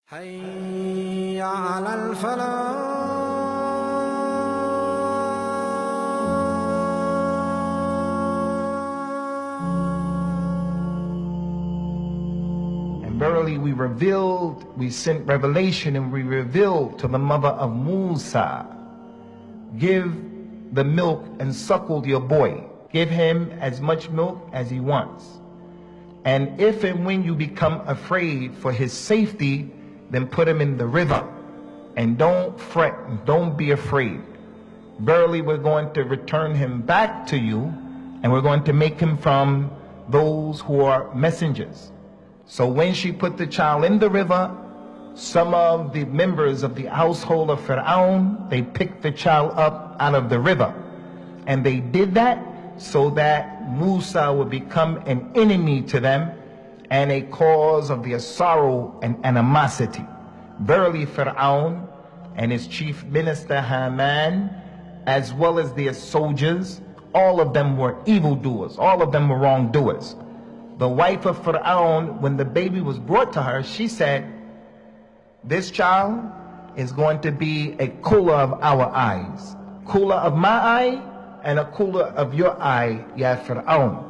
حي على الفلاح. And verily we sent revelation and we revealed to the mother of Musa, give the milk and suckle your boy. Give him as much milk as he wants. And if and when you become afraid for his safety, then put him in the river. And don't fret, and don't be afraid. Verily we're going to return him back to you, and we're going to make him from those who are messengers. So when she put the child in the river, some of the members of the household of Fir'aun, they picked the child up out of the river. And they did that so that Musa would become an enemy to them and a cause of their sorrow and animosity. Verily Fir'aun and his chief minister Haman, as well as their soldiers, all of them were evildoers, all of them were wrongdoers. The wife of Fir'aun, when the baby was brought to her, she said, this child is going to be a cooler of our eyes, cooler of my eye and a cooler of your eye, ya Fir'aun.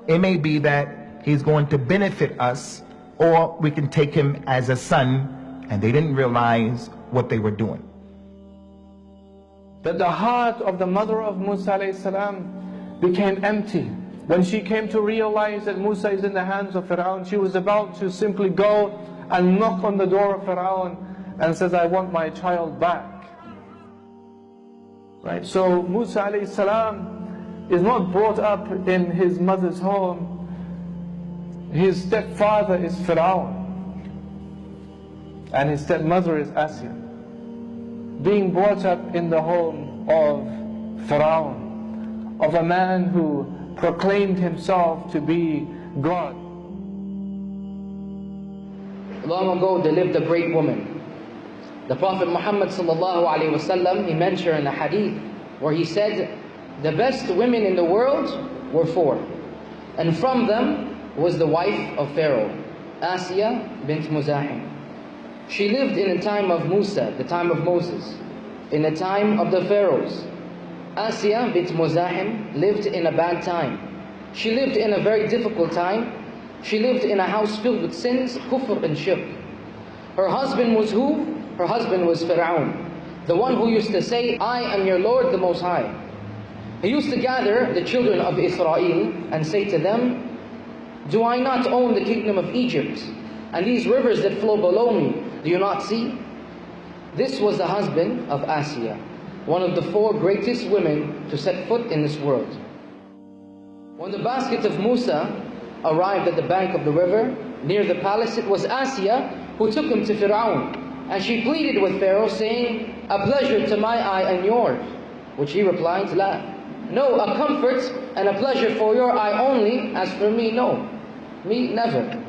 It may be that he's going to benefit us, or we can take him as a son. And they didn't realize what they were doing. That the heart of the mother of Musa alayhi salam became empty. When she came to realize that Musa is in the hands of Fir'aun, she was about to simply go and knock on the door of Fir'aun and says, I want my child back. Right? So Musa alayhi salam is not brought up in his mother's home. His stepfather is Fir'aun, and his stepmother is Asiyah. Being brought up in the home of Fir'aun, of a man who proclaimed himself to be God. Long ago there lived a great woman. The Prophet Muhammad sallallahu alaihi wasallam, he mentioned in a hadith where he said, the best women in the world were four. And from them was the wife of Pharaoh, Asiyah Bint Al-Muzahim. She lived in the time of Musa, the time of Moses, in the time of the pharaohs. Asiyah Bint Al-Muzahim lived in a bad time. She lived in a very difficult time. She lived in a house filled with sins, kufr and shirk. Her husband was who? Her husband was Fir'aun, the one who used to say, I am your Lord the Most High. He used to gather the children of Israel and say to them, do I not own the kingdom of Egypt? And these rivers that flow below me, do you not see? This was the husband of Asiyah, one of the four greatest women to set foot in this world. When the basket of Musa arrived at the bank of the river, near the palace, it was Asiyah who took him to Fir'aun. And she pleaded with Pharaoh, saying, a pleasure to my eye and yours. Which he replied, La. No, a comfort and a pleasure for your eye only, as for me, no. Me, never.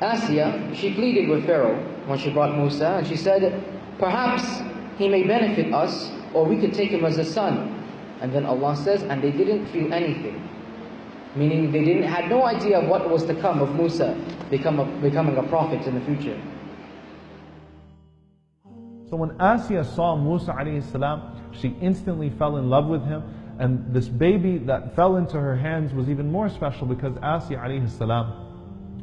Asiyah, she pleaded with Pharaoh when she brought Musa, and she said, perhaps he may benefit us, or we could take him as a son. And then Allah says, and they didn't feel anything. Meaning they had no idea of what was to come of Musa becoming a prophet in the future. So when Asiyah saw Musa alayhi salam, she instantly fell in love with him. And this baby that fell into her hands was even more special because Asiyah alayhi salam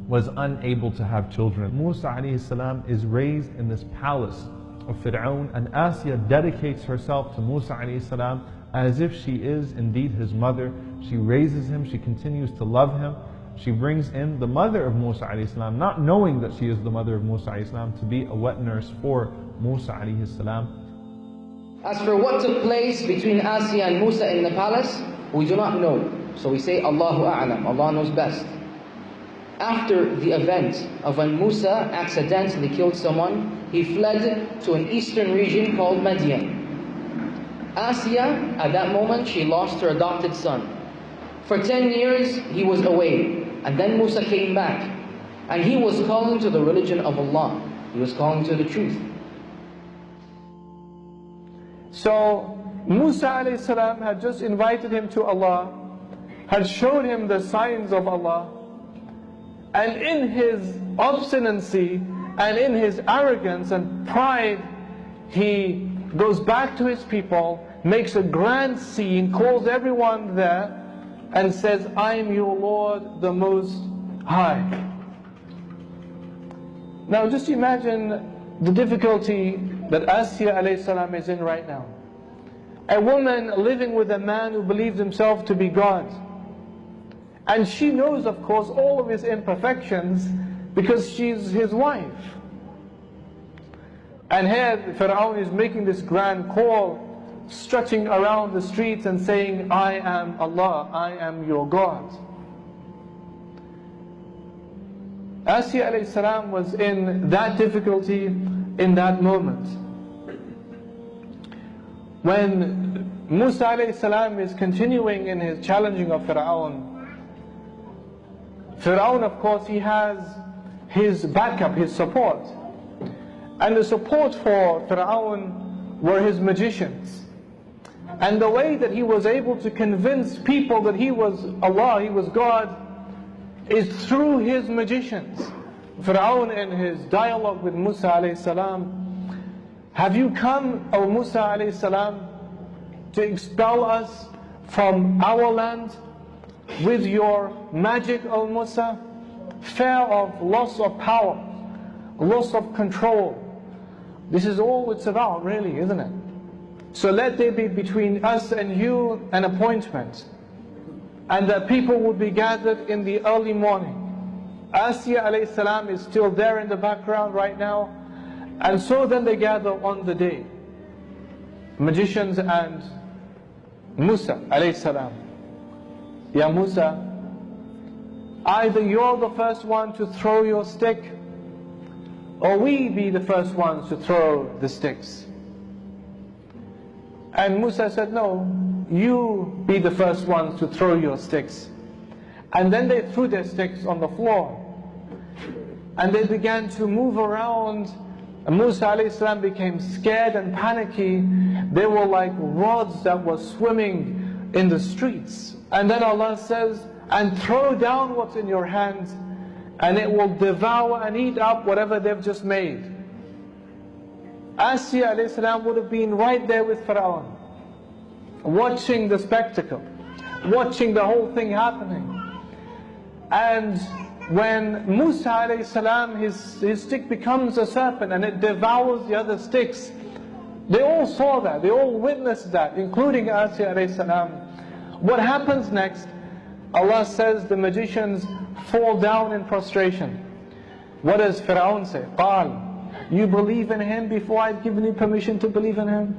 was unable to have children. Musa alayhi salam is raised in this palace of Fir'aun, and Asiyah dedicates herself to Musa alayhi salam as if she is indeed his mother. She raises him, she continues to love him. She brings in the mother of Musa alayhi salam, not knowing that she is the mother of Musa alayhi salam, to be a wet nurse for Musa alayhi salam. As for what took place between Asiyah and Musa in the palace, we do not know. So we say, Allahu A'lam, Allah knows best. After the event of when Musa accidentally killed someone, he fled to an eastern region called Madian. Asiyah, at that moment, she lost her adopted son. For 10 years, he was away. And then Musa came back. And he was calling to the religion of Allah. He was calling to the truth. So Musa alayhi salam had just invited him to Allah, had showed him the signs of Allah, and in his obstinacy And in his arrogance and pride, he goes back to his people, makes a grand scene, calls everyone there, and says, I am your Lord, the Most High. Now just imagine the difficulty that Asiyah alayhi salam is in right now. A woman living with a man who believes himself to be God. And she knows, of course, all of his imperfections because she's his wife. And here Fir'aun is making this grand call, strutting around the streets and saying, I am Allah, I am your God. Asiyah alayhi salam was in that difficulty in that moment. When Musa alayhi salam is continuing in his challenging of Fir'aun, Fir'aun, of course, he has his backup, his support. And the support for Fir'aun were his magicians. And the way that he was able to convince people that he was Allah, he was God, is through his magicians. Fir'aun in his dialogue with Musa alayhi salam, have you come, O Musa alayhi salam, to expel us from our land with your magic, O Musa? Fear of loss of power, loss of control. This is all it's about, really, isn't it? So let there be between us and you an appointment, and that people would be gathered in the early morning. Asiyah alayhi salam is still there in the background right now, and so then they gather on the day, magicians and Musa alayhi salam. Ya Musa, either you're the first one to throw your stick, or we be the first ones to throw the sticks. And Musa said, no, you be the first ones to throw your sticks. And then they threw their sticks on the floor. And they began to move around. And Musa alayhi salam became scared and panicky. They were like rods that were swimming in the streets. And then Allah says, and throw down what's in your hand, and it will devour and eat up whatever they've just made. Asiyah alayhi salam would have been right there with Fir'aun, watching the spectacle, watching the whole thing happening. And when Musa alayhi salam, his stick becomes a serpent and it devours the other sticks, they all saw that, they all witnessed that, including Asiyah alayhi salam. What happens next? Allah says the magicians fall down in prostration. What does Fir'aun say? قال, you believe in him before I've given you permission to believe in him?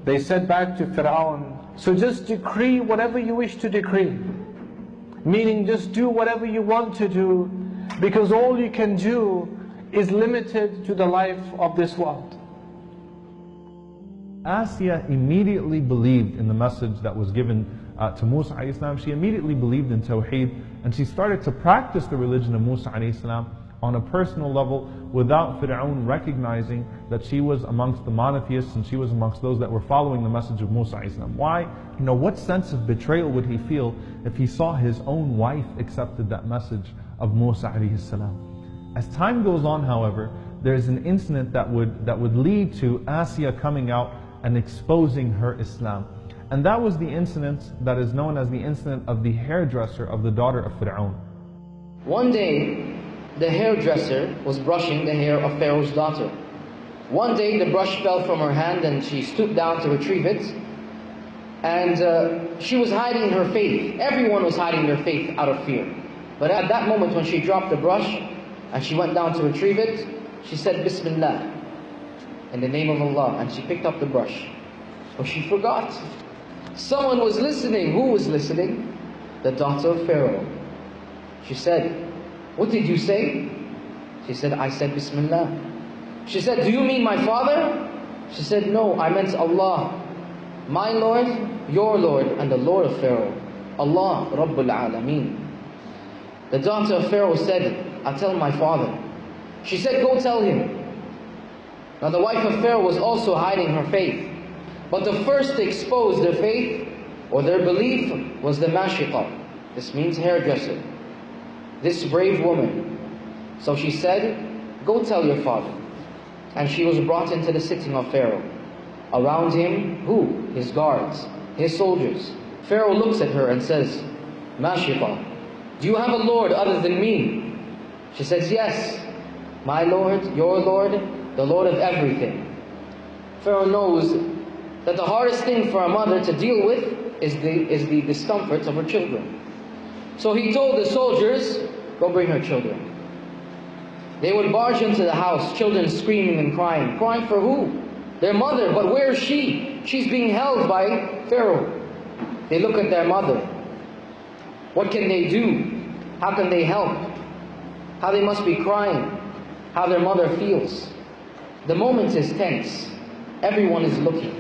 They said back to Fir'aun, so just decree whatever you wish to decree. Meaning just do whatever you want to do, because all you can do is limited to the life of this world. Asiyah immediately believed in the message that was given to Musa alayhi salam. She immediately believed in Tawheed, and she started to practice the religion of Musa alayhi salam on a personal level without Fir'aun recognizing that she was amongst the monotheists and she was amongst those that were following the message of Musa alayhi salam. Why? What sense of betrayal would he feel if he saw his own wife accepted that message of Musa alayhi salam? As time goes on, however, there is an incident that would lead to Asiyah coming out and exposing her Islam. And that was the incident that is known as the incident of the hairdresser of the daughter of Fir'aun. One day, the hairdresser was brushing the hair of Pharaoh's daughter. One day the brush fell from her hand and she stooped down to retrieve it. And she was hiding her faith. Everyone was hiding their faith out of fear. But at that moment when she dropped the brush and she went down to retrieve it, she said, Bismillah, in the name of Allah, and she picked up the brush. But she forgot. Someone was listening. Who was listening? The daughter of Pharaoh. She said, what did you say? She said, I said Bismillah. She said, do you mean my father? She said, no, I meant Allah, my Lord, your Lord, and the Lord of Pharaoh. Allah, Rabbul Alameen. The daughter of Pharaoh said, I'll tell my father. She said, go tell him. Now the wife of Pharaoh was also hiding her faith. But the first to expose their faith or their belief was the Mashiqa. This means hairdresser. This brave woman So she said, go tell your father. And she was brought into the sitting of Pharaoh. Around him, who? His guards, his soldiers. Pharaoh looks at her and says, Mashita, do you have a Lord other than me? She says, yes, my Lord, your Lord, the Lord of everything. Pharaoh knows that the hardest thing for a mother to deal with is the discomforts of her children. So he told the soldiers, go bring her children. They would barge into the house, children screaming and crying. Crying for who? Their mother. But where is she? She's being held by Pharaoh. They look at their mother. What can they do? How can they help? How they must be crying. How their mother feels. The moment is tense. Everyone is looking.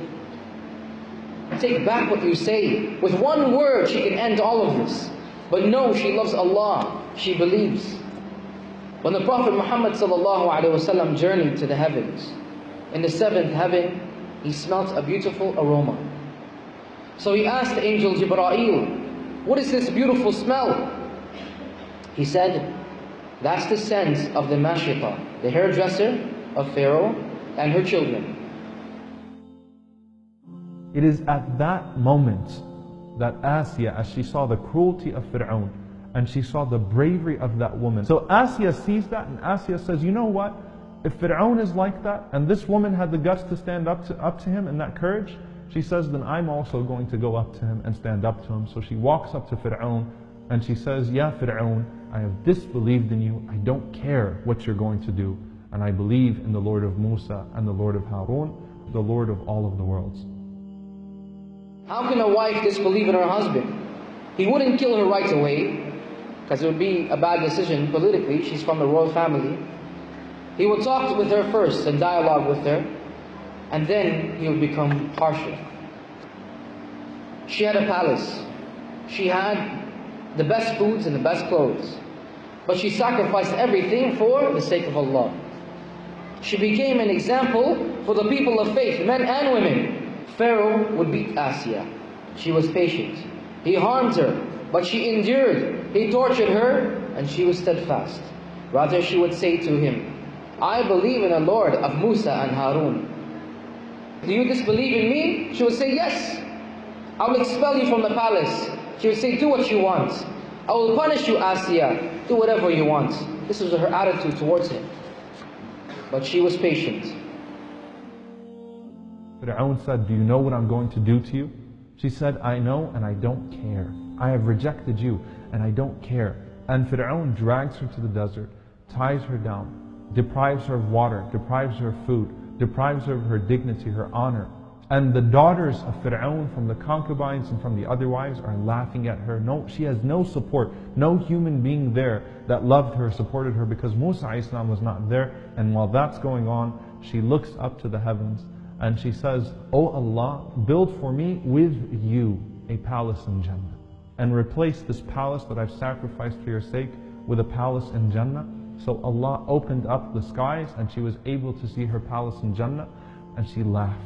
Take back what you say. With one word she can end all of this. But no, she loves Allah. She believes. When the Prophet Muhammad ﷺ journeyed to the heavens, in the seventh heaven, he smelt a beautiful aroma. So he asked the angel Jibreel, what is this beautiful smell? He said, that's the scent of the Mashita, the hairdresser of Pharaoh and her children. It is at that moment that Asiyah, as she saw the cruelty of Fir'aun, and she saw the bravery of that woman. So Asiyah sees that, and Asiyah says, you know what? If Fir'aun is like that, and this woman had the guts to stand up to him and that courage, she says, then I'm also going to go up to him and stand up to him. So she walks up to Fir'aun, and she says, Ya Fir'aun, I have disbelieved in you. I don't care what you're going to do. And I believe in the Lord of Musa and the Lord of Harun, the Lord of all of the worlds. How can a wife disbelieve in her husband? He wouldn't kill her right away, because it would be a bad decision politically. She's from the royal family. He would talk with her first and dialogue with her, and then he would become partial. She had a palace. She had the best foods and the best clothes. But she sacrificed everything for the sake of Allah. She became an example for the people of faith, men and women. Pharaoh would beat Asiyah. She was patient. He harmed her, but she endured. He tortured her, and she was steadfast. Rather, she would say to him, I believe in the Lord of Musa and Harun. Do you disbelieve in me? She would say, yes. I will expel you from the palace. She would say, do what you want. I will punish you, Asiyah. Do whatever you want. This was her attitude towards him. But she was patient. Fir'aun said, do you know what I'm going to do to you? She said, I know and I don't care. I have rejected you and I don't care. And Fir'aun drags her to the desert, ties her down, deprives her of water, deprives her of food, deprives her of her dignity, her honor. And the daughters of Fir'aun from the concubines and from the other wives are laughing at her. No, she has no support. No human being there that loved her, supported her, because Musa ﷺ was not there. And while that's going on, she looks up to the heavens and she says, O Allah, build for me with you a palace in Jannah. And replace this palace that I've sacrificed for your sake with a palace in Jannah. So Allah opened up the skies and she was able to see her palace in Jannah, and she laughed.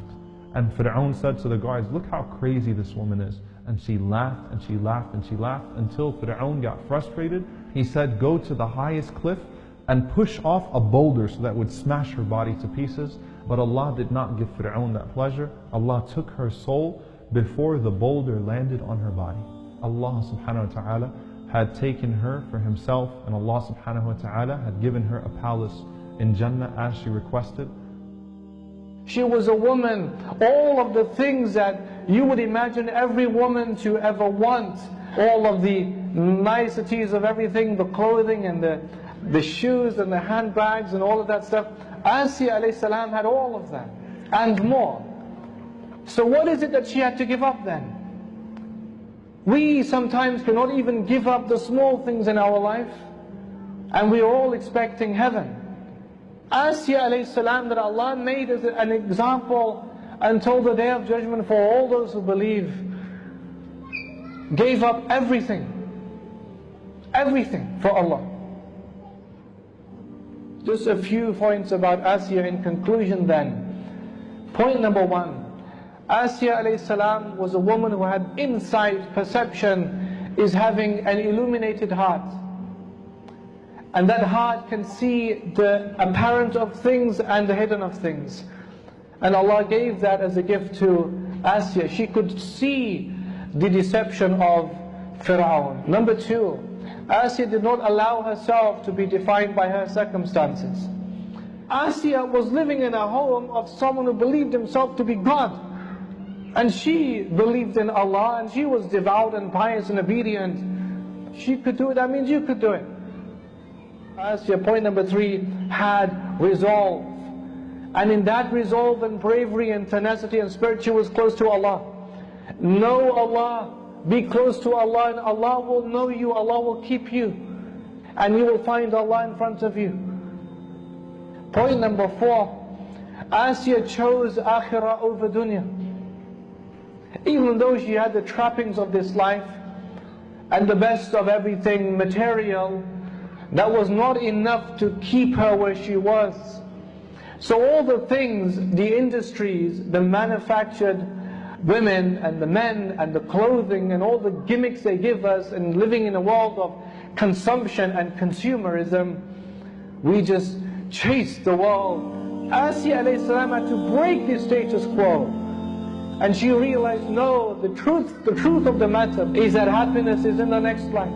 And Fir'aun said to the guards, look how crazy this woman is. And she laughed and she laughed and she laughed until Fir'aun got frustrated. He said, go to the highest cliff and push off a boulder so that would smash her body to pieces. But Allah did not give Fir'aun that pleasure. Allah took her soul before the boulder landed on her body. Allah subhanahu wa ta'ala had taken her for himself, and Allah subhanahu wa ta'ala had given her a palace in Jannah as she requested. She was a woman, all of the things that you would imagine every woman to ever want. All of the niceties of everything, the clothing and the shoes and the handbags and all of that stuff. Asiyah alayhi salam had all of that and more. So what is it that she had to give up then? We sometimes cannot even give up the small things in our life, and we are all expecting heaven. Asiyah alayhi salam, that Allah made as an example until the Day of Judgment for all those who believe, gave up everything for Allah. Just a few points about Asiyah in conclusion then. Point number one, Asiyah alayhi salam was a woman who had insight, perception, is having an illuminated heart. And that heart can see the apparent of things and the hidden of things. And Allah gave that as a gift to Asiyah. She could see the deception of Fir'aun. Number two, Asiyah did not allow herself to be defined by her circumstances. Asiyah was living in a home of someone who believed himself to be God. And she believed in Allah, and she was devout and pious and obedient. She could do it, that means you could do it. Asiyah, point number three, had resolve. And in that resolve and bravery and tenacity and spirit, she was close to Allah. Know Allah, be close to Allah, and Allah will know you, Allah will keep you. And you will find Allah in front of you. Point number four, Asiyah chose akhirah over dunya. Even though she had the trappings of this life and the best of everything material, that was not enough to keep her where she was. So all the things, the industries, the manufactured women and the men and the clothing and all the gimmicks they give us, and living in a world of consumption and consumerism, we just chase the world. Asiyah alayhi salam had to break the status quo. And she realized, no, the truth of the matter is that happiness is in the next life.